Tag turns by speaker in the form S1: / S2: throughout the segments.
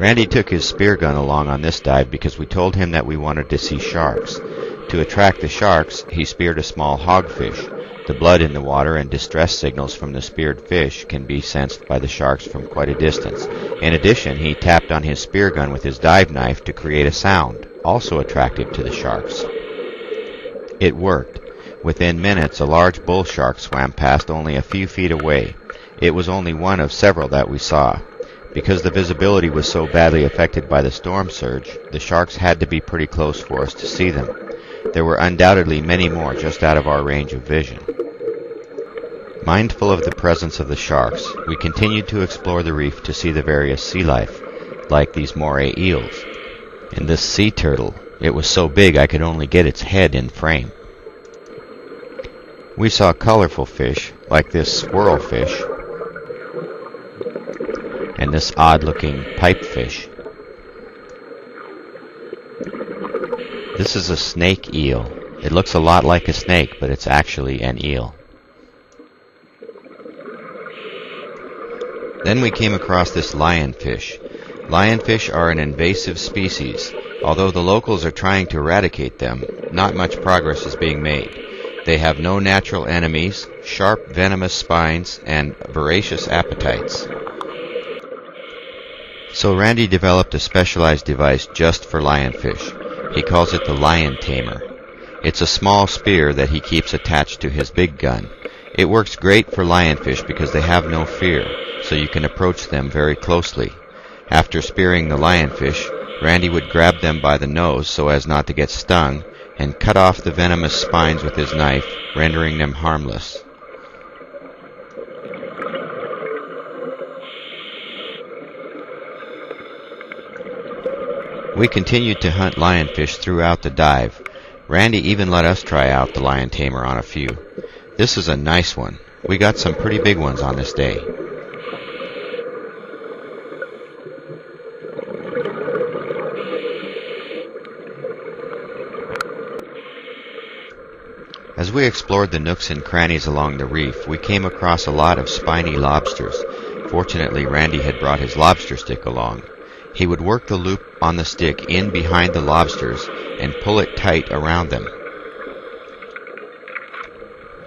S1: Randy took his spear gun along on this dive because we told him that we wanted to see sharks. To attract the sharks, he speared a small hogfish. The blood in the water and distress signals from the speared fish can be sensed by the sharks from quite a distance. In addition, he tapped on his spear gun with his dive knife to create a sound, also attractive to the sharks. It worked. Within minutes, a large bull shark swam past only a few feet away. It was only one of several that we saw. Because the visibility was so badly affected by the storm surge, the sharks had to be pretty close for us to see them. There were undoubtedly many more just out of our range of vision. Mindful of the presence of the sharks, we continued to explore the reef to see the various sea life, like these moray eels. And this sea turtle, it was so big I could only get its head in frame. We saw colorful fish, like this squirrelfish, and this odd-looking pipefish. This is a snake eel. It looks a lot like a snake, but it's actually an eel. Then we came across this lionfish. Lionfish are an invasive species. Although the locals are trying to eradicate them, not much progress is being made. They have no natural enemies, sharp venomous spines, and voracious appetites. So Randy developed a specialized device just for lionfish. He calls it the Lion Tamer. It's a small spear that he keeps attached to his big gun. It works great for lionfish because they have no fear, so you can approach them very closely. After spearing the lionfish, Randy would grab them by the nose so as not to get stung, and cut off the venomous spines with his knife, rendering them harmless. We continued to hunt lionfish throughout the dive. Randy even let us try out the Lion Tamer on a few. This is a nice one. We got some pretty big ones on this day. As we explored the nooks and crannies along the reef, we came across a lot of spiny lobsters. Fortunately, Randy had brought his lobster stick along. He would work the loop on the stick in behind the lobsters and pull it tight around them.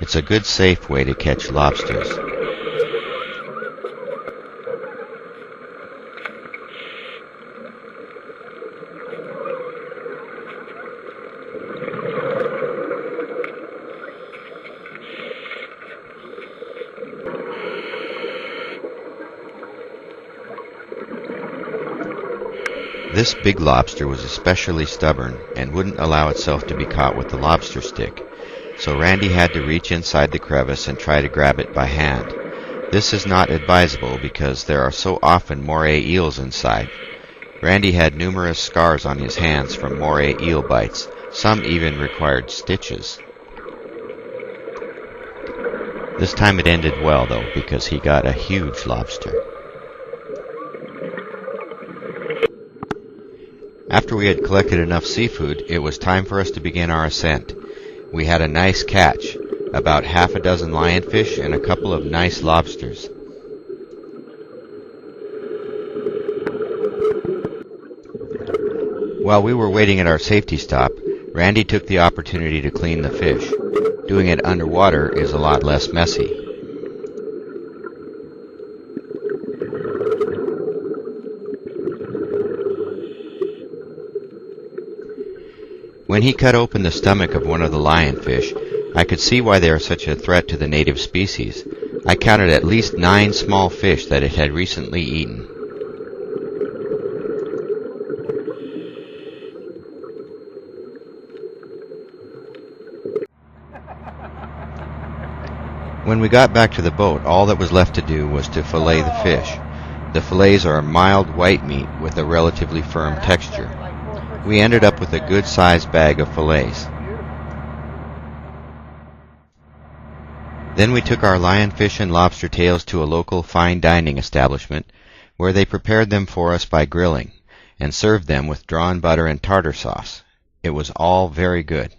S1: It's a good, safe way to catch lobsters. This big lobster was especially stubborn and wouldn't allow itself to be caught with the lobster stick, so Randy had to reach inside the crevice and try to grab it by hand. This is not advisable because there are so often moray eels inside. Randy had numerous scars on his hands from moray eel bites. Some even required stitches. This time it ended well, though, because he got a huge lobster. After we had collected enough seafood, it was time for us to begin our ascent. We had a nice catch, about half a dozen lionfish and a couple of nice lobsters. While we were waiting at our safety stop, Randy took the opportunity to clean the fish. Doing it underwater is a lot less messy. When he cut open the stomach of one of the lionfish, I could see why they are such a threat to the native species. I counted at least 9 small fish that it had recently eaten. When we got back to the boat, all that was left to do was to fillet the fish. The fillets are a mild white meat with a relatively firm texture. We ended up with a good-sized bag of fillets. Then we took our lionfish and lobster tails to a local fine dining establishment, where they prepared them for us by grilling, and served them with drawn butter and tartar sauce. It was all very good.